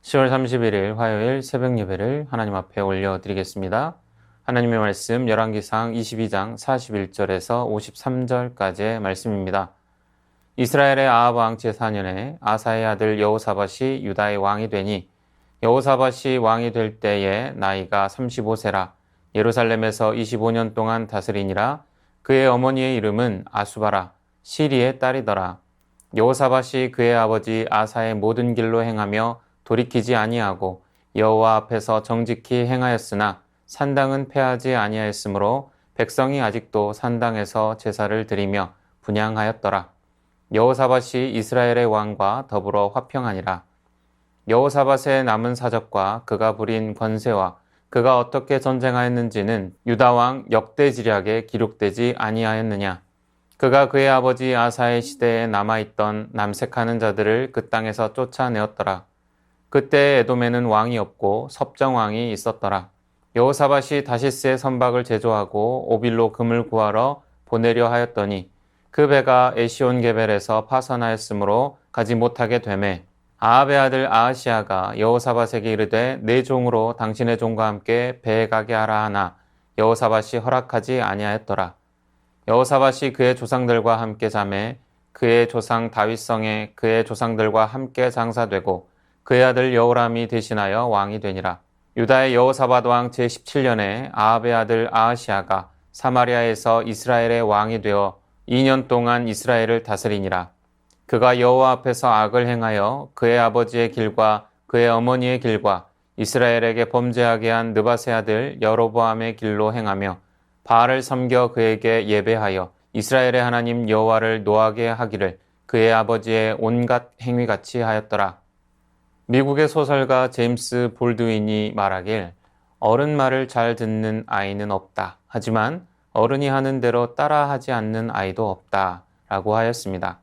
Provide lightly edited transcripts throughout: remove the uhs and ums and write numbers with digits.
10월 31일 화요일 새벽 예배를 하나님 앞에 올려드리겠습니다. 하나님의 말씀 열왕기상 22장 41절에서 53절까지의 말씀입니다. 이스라엘의 아합 왕 제4년에 아사의 아들 여호사밧이 유다의 왕이 되니 여호사밧이 왕이 될 때에 나이가 35세라 예루살렘에서 25년 동안 다스리니라. 그의 어머니의 이름은 아수바라 시리의 딸이더라. 여호사밧이 그의 아버지 아사의 모든 길로 행하며 돌이키지 아니하고 여호와 앞에서 정직히 행하였으나 산당은 패하지 아니하였으므로 백성이 아직도 산당에서 제사를 드리며 분향하였더라. 여호사밧이 이스라엘의 왕과 더불어 화평하니라. 여호사밧의 남은 사적과 그가 부린 권세와 그가 어떻게 전쟁하였는지는 유다 왕 역대지략에 기록되지 아니하였느냐. 그가 그의 아버지 아사의 시대에 남아있던 남색하는 자들을 그 땅에서 쫓아내었더라. 그때 에돔에는 왕이 없고 섭정왕이 있었더라. 여호사밧이 다시스의 선박을 제조하고 오빌로 금을 구하러 보내려 하였더니 그 배가 에시온게벨에서 파선하였으므로 가지 못하게 되매 아합의 아들 아하시아가 여호사밧에게 이르되 내 종으로 당신의 종과 함께 배에 가게 하라 하나 여호사밧이 허락하지 아니하였더라. 여호사밧이 그의 조상들과 함께 자매 그의 조상 다윗성에 그의 조상들과 함께 장사되고 그의 아들 여호람이 대신하여 왕이 되니라. 유다의 여호사밧 왕 제17년에 아합의 아들 아하시아가 사마리아에서 이스라엘의 왕이 되어 2년 동안 이스라엘을 다스리니라. 그가 여호와 앞에서 악을 행하여 그의 아버지의 길과 그의 어머니의 길과 이스라엘에게 범죄하게 한 느밧의 아들 여로보암의 길로 행하며 바알을 섬겨 그에게 예배하여 이스라엘의 하나님 여호와를 노하게 하기를 그의 아버지의 온갖 행위같이 하였더라. 미국의 소설가 제임스 볼드윈이 말하길 어른 말을 잘 듣는 아이는 없다. 하지만 어른이 하는 대로 따라하지 않는 아이도 없다. 라고 하였습니다.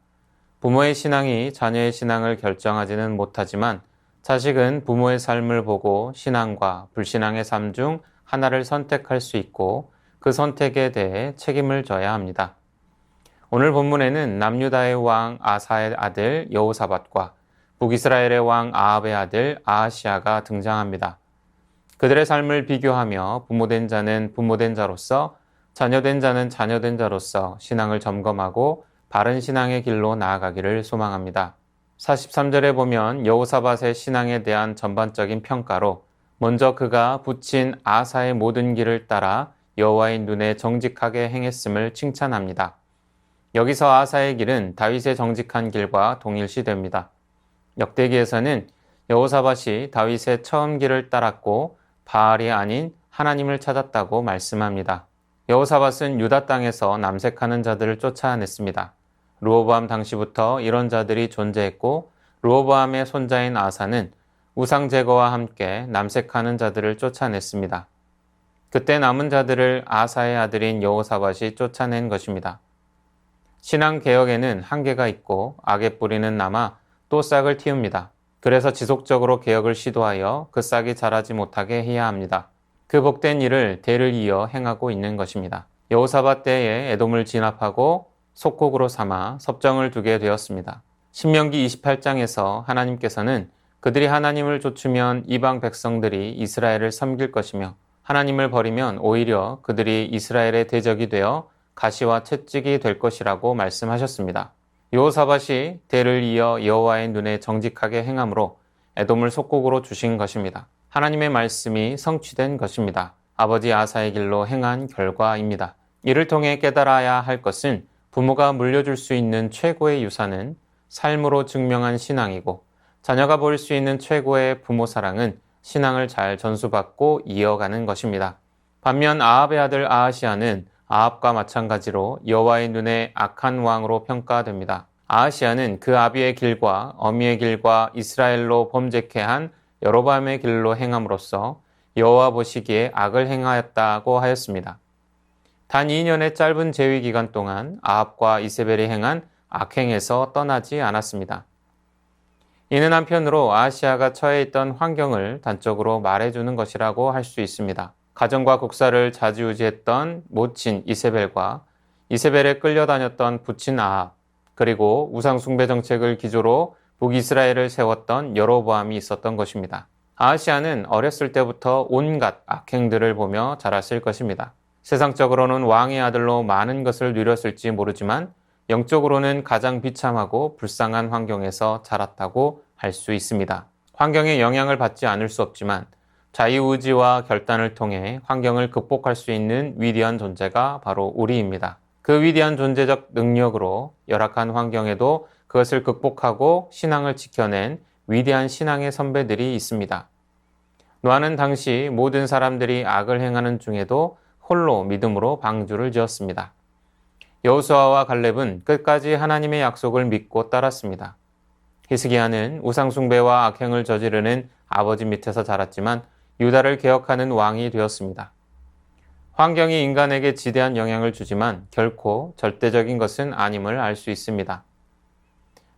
부모의 신앙이 자녀의 신앙을 결정하지는 못하지만 자식은 부모의 삶을 보고 신앙과 불신앙의 삶 중 하나를 선택할 수 있고 그 선택에 대해 책임을 져야 합니다. 오늘 본문에는 남유다의 왕 아사의 아들 여호사밧과 북이스라엘의 왕 아합의 아들 아하시아가 등장합니다. 그들의 삶을 비교하며 부모된 자는 부모된 자로서, 자녀된 자는 자녀된 자로서 신앙을 점검하고 바른 신앙의 길로 나아가기를 소망합니다. 43절에 보면 여호사밧의 신앙에 대한 전반적인 평가로 먼저 그가 붙인 아사의 모든 길을 따라 여호와의 눈에 정직하게 행했음을 칭찬합니다. 여기서 아사의 길은 다윗의 정직한 길과 동일시됩니다. 역대기에서는 여호사밧이 다윗의 처음 길을 따랐고 바알이 아닌 하나님을 찾았다고 말씀합니다. 여호사밧은 유다 땅에서 남색하는 자들을 쫓아냈습니다. 르호보암 당시부터 이런 자들이 존재했고 르호보암의 손자인 아사는 우상 제거와 함께 남색하는 자들을 쫓아냈습니다. 그때 남은 자들을 아사의 아들인 여호사밧이 쫓아낸 것입니다. 신앙 개혁에는 한계가 있고 악의 뿌리는 남아 또 싹을 틔웁니다. 그래서 지속적으로 개혁을 시도하여 그 싹이 자라지 못하게 해야 합니다. 그 복된 일을 대를 이어 행하고 있는 것입니다. 여호사밧 때에 에돔을 진압하고 속국으로 삼아 섭정을 두게 되었습니다. 신명기 28장에서 하나님께서는 그들이 하나님을 좇으면 이방 백성들이 이스라엘을 섬길 것이며 하나님을 버리면 오히려 그들이 이스라엘의 대적이 되어 가시와 채찍이 될 것이라고 말씀하셨습니다. 여호사밧이 대를 이어 여호와의 눈에 정직하게 행함으로 에돔을 속국으로 주신 것입니다. 하나님의 말씀이 성취된 것입니다. 아버지 아사의 길로 행한 결과입니다. 이를 통해 깨달아야 할 것은 부모가 물려줄 수 있는 최고의 유산은 삶으로 증명한 신앙이고 자녀가 보일 수 있는 최고의 부모 사랑은 신앙을 잘 전수받고 이어가는 것입니다. 반면 아합의 아들 아하시아는 아합과 마찬가지로 여호와의 눈에 악한 왕으로 평가됩니다. 아하시아는 그 아비의 길과 어미의 길과 이스라엘로 범죄케 한 여로보암의 길로 행함으로써 여호와 보시기에 악을 행하였다고 하였습니다. 단 2년의 짧은 재위 기간 동안 아합과 이세벨이 행한 악행에서 떠나지 않았습니다. 이는 한편으로 아하시아가 처해 있던 환경을 단적으로 말해주는 것이라고 할 수 있습니다. 가정과 국사를 좌지우지했던 모친 이세벨과 이세벨에 끌려다녔던 부친 아합, 그리고 우상숭배 정책을 기조로 북이스라엘을 세웠던 여로보암이 있었던 것입니다. 아하시아는 어렸을 때부터 온갖 악행들을 보며 자랐을 것입니다. 세상적으로는 왕의 아들로 많은 것을 누렸을지 모르지만 영적으로는 가장 비참하고 불쌍한 환경에서 자랐다고 할 수 있습니다. 환경에 영향을 받지 않을 수 없지만 자유의지와 결단을 통해 환경을 극복할 수 있는 위대한 존재가 바로 우리입니다. 그 위대한 존재적 능력으로 열악한 환경에도 그것을 극복하고 신앙을 지켜낸 위대한 신앙의 선배들이 있습니다. 노아는 당시 모든 사람들이 악을 행하는 중에도 홀로 믿음으로 방주를 지었습니다. 여호수아와 갈렙은 끝까지 하나님의 약속을 믿고 따랐습니다. 히스기야는 우상숭배와 악행을 저지르는 아버지 밑에서 자랐지만 유다를 개혁하는 왕이 되었습니다. 환경이 인간에게 지대한 영향을 주지만 결코 절대적인 것은 아님을 알 수 있습니다.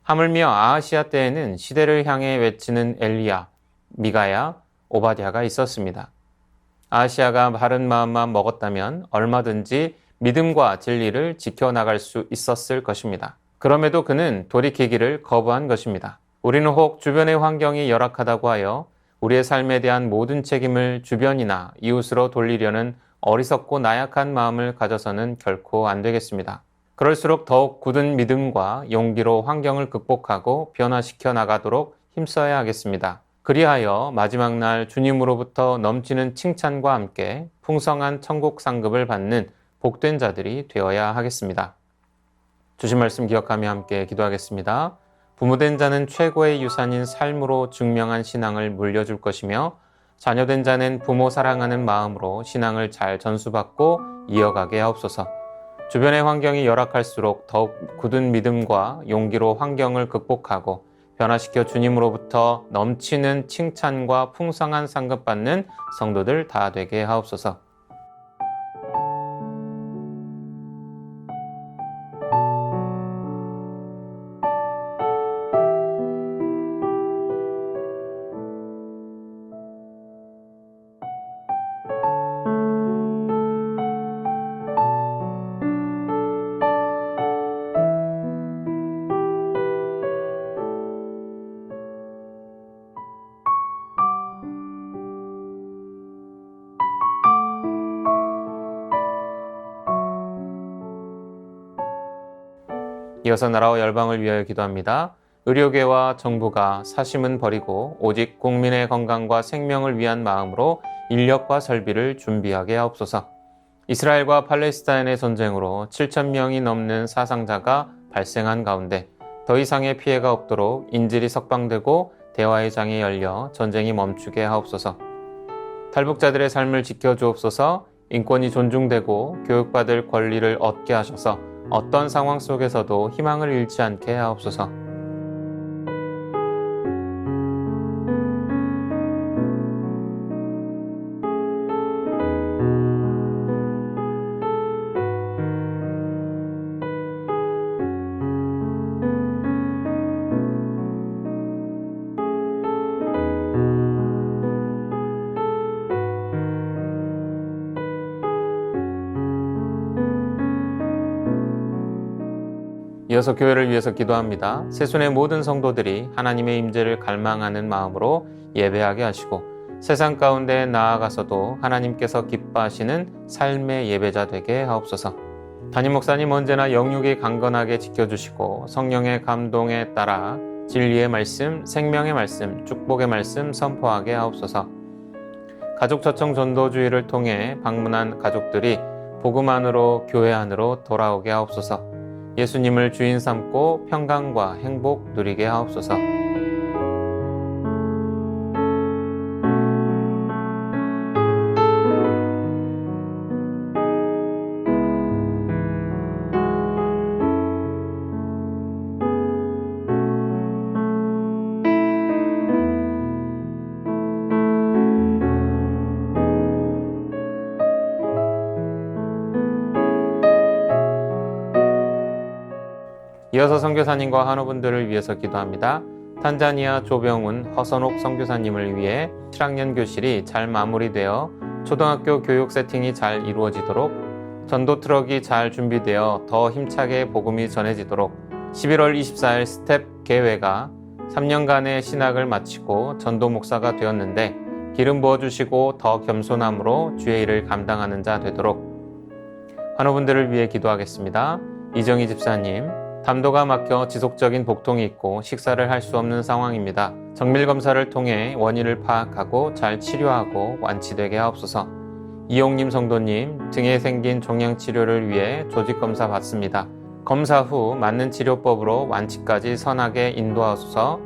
하물며 아하시아 때에는 시대를 향해 외치는 엘리야, 미가야, 오바댜가 있었습니다. 아하시아가 바른 마음만 먹었다면 얼마든지 믿음과 진리를 지켜나갈 수 있었을 것입니다. 그럼에도 그는 돌이키기를 거부한 것입니다. 우리는 혹 주변의 환경이 열악하다고 하여 우리의 삶에 대한 모든 책임을 주변이나 이웃으로 돌리려는 어리석고 나약한 마음을 가져서는 결코 안 되겠습니다. 그럴수록 더욱 굳은 믿음과 용기로 환경을 극복하고 변화시켜 나가도록 힘써야 하겠습니다. 그리하여 마지막 날 주님으로부터 넘치는 칭찬과 함께 풍성한 천국 상급을 받는 복된 자들이 되어야 하겠습니다. 주신 말씀 기억하며 함께 기도하겠습니다. 부모된 자는 최고의 유산인 삶으로 증명한 신앙을 물려줄 것이며 자녀된 자는 부모 사랑하는 마음으로 신앙을 잘 전수받고 이어가게 하옵소서. 주변의 환경이 열악할수록 더욱 굳은 믿음과 용기로 환경을 극복하고 변화시켜 주님으로부터 넘치는 칭찬과 풍성한 상급 받는 성도들 다 되게 하옵소서. 이어서 나라와 열방을 위하여 기도합니다. 의료계와 정부가 사심은 버리고 오직 국민의 건강과 생명을 위한 마음으로 인력과 설비를 준비하게 하옵소서. 이스라엘과 팔레스타인의 전쟁으로 7,000명이 넘는 사상자가 발생한 가운데 더 이상의 피해가 없도록 인질이 석방되고 대화의 장이 열려 전쟁이 멈추게 하옵소서. 탈북자들의 삶을 지켜주옵소서. 인권이 존중되고 교육받을 권리를 얻게 하셔서 어떤 상황 속에서도 희망을 잃지 않게 하옵소서. 이어서 교회를 위해서 기도합니다. 새순의 모든 성도들이 하나님의 임재를 갈망하는 마음으로 예배하게 하시고 세상 가운데 나아가서도 하나님께서 기뻐하시는 삶의 예배자 되게 하옵소서. 담임 목사님 언제나 영육이 강건하게 지켜주시고 성령의 감동에 따라 진리의 말씀, 생명의 말씀, 축복의 말씀 선포하게 하옵소서. 가족초청 전도주의를 통해 방문한 가족들이 복음 안으로 교회 안으로 돌아오게 하옵소서. 예수님을 주인 삼고 평강과 행복 누리게 하옵소서. 이어서 선교사님과 한우분들을 위해서 기도합니다. 탄자니아 조병훈, 허선옥 선교사님을 위해 7학년 교실이 잘 마무리되어 초등학교 교육 세팅이 잘 이루어지도록, 전도 트럭이 잘 준비되어 더 힘차게 복음이 전해지도록 11월 24일 스텝 개회가 3년간의 신학을 마치고 전도 목사가 되었는데 기름 부어주시고 더 겸손함으로 주의 일을 감당하는 자 되도록 환우분들을 위해 기도하겠습니다. 이정희 집사님, 담도가 막혀 지속적인 복통이 있고 식사를 할 수 없는 상황입니다. 정밀검사를 통해 원인을 파악하고 잘 치료하고 완치되게 하옵소서. 이용님 성도님, 등에 생긴 종양치료를 위해 조직검사 받습니다. 검사 후 맞는 치료법으로 완치까지 선하게 인도하소서.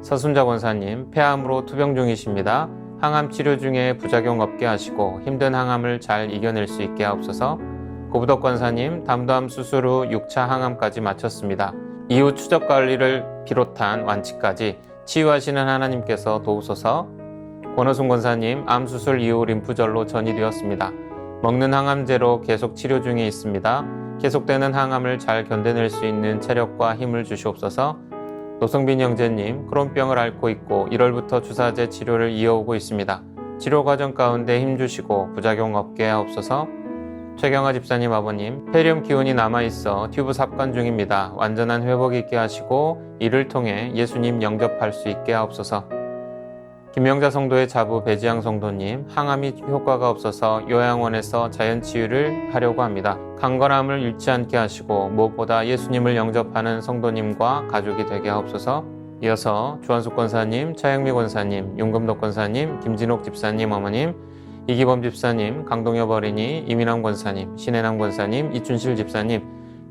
서순자 권사님, 폐암으로 투병 중이십니다. 항암 치료 중에 부작용 없게 하시고 힘든 항암을 잘 이겨낼 수 있게 하옵소서. 고부덕 권사님, 담도암 수술 후 6차 항암까지 마쳤습니다. 이후 추적 관리를 비롯한 완치까지 치유하시는 하나님께서 도우소서. 권호순 권사님, 암 수술 이후 림프절로 전이되었습니다. 먹는 항암제로 계속 치료 중에 있습니다. 계속되는 항암을 잘 견뎌낼 수 있는 체력과 힘을 주시옵소서. 노성빈 형제님, 크론병을 앓고 있고 1월부터 주사제 치료를 이어오고 있습니다. 치료 과정 가운데 힘주시고 부작용 없게 하옵소서. 최경아 집사님 아버님, 폐렴 기운이 남아있어 튜브 삽관 중입니다. 완전한 회복 있게 하시고 이를 통해 예수님 영접할 수 있게 하옵소서. 김명자 성도의 자부 배지양 성도님, 항암이 효과가 없어서 요양원에서 자연치유를 하려고 합니다. 강건함을 잃지 않게 하시고 무엇보다 예수님을 영접하는 성도님과 가족이 되게 하옵소서. 이어서 주한숙 권사님, 차영미 권사님, 윤금덕 권사님, 김진옥 집사님 어머님, 이기범 집사님, 강동엽 어린이, 이민남 권사님, 신혜남 권사님, 이춘실 집사님,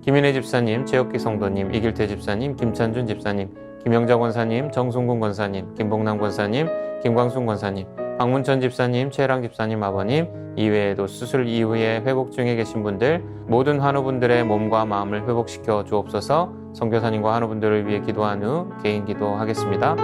김인혜 집사님, 최혁기 성도님, 이길태 집사님, 김찬준 집사님, 김영자 권사님, 정순군 권사님, 김봉남 권사님, 김광순 권사님, 박문천 집사님, 최랑 집사님 아버님, 이외에도 수술 이후에 회복 중에 계신 분들, 모든 환우분들의 몸과 마음을 회복시켜 주옵소서. 선교사님과 환우분들을 위해 기도한 후 개인 기도하겠습니다.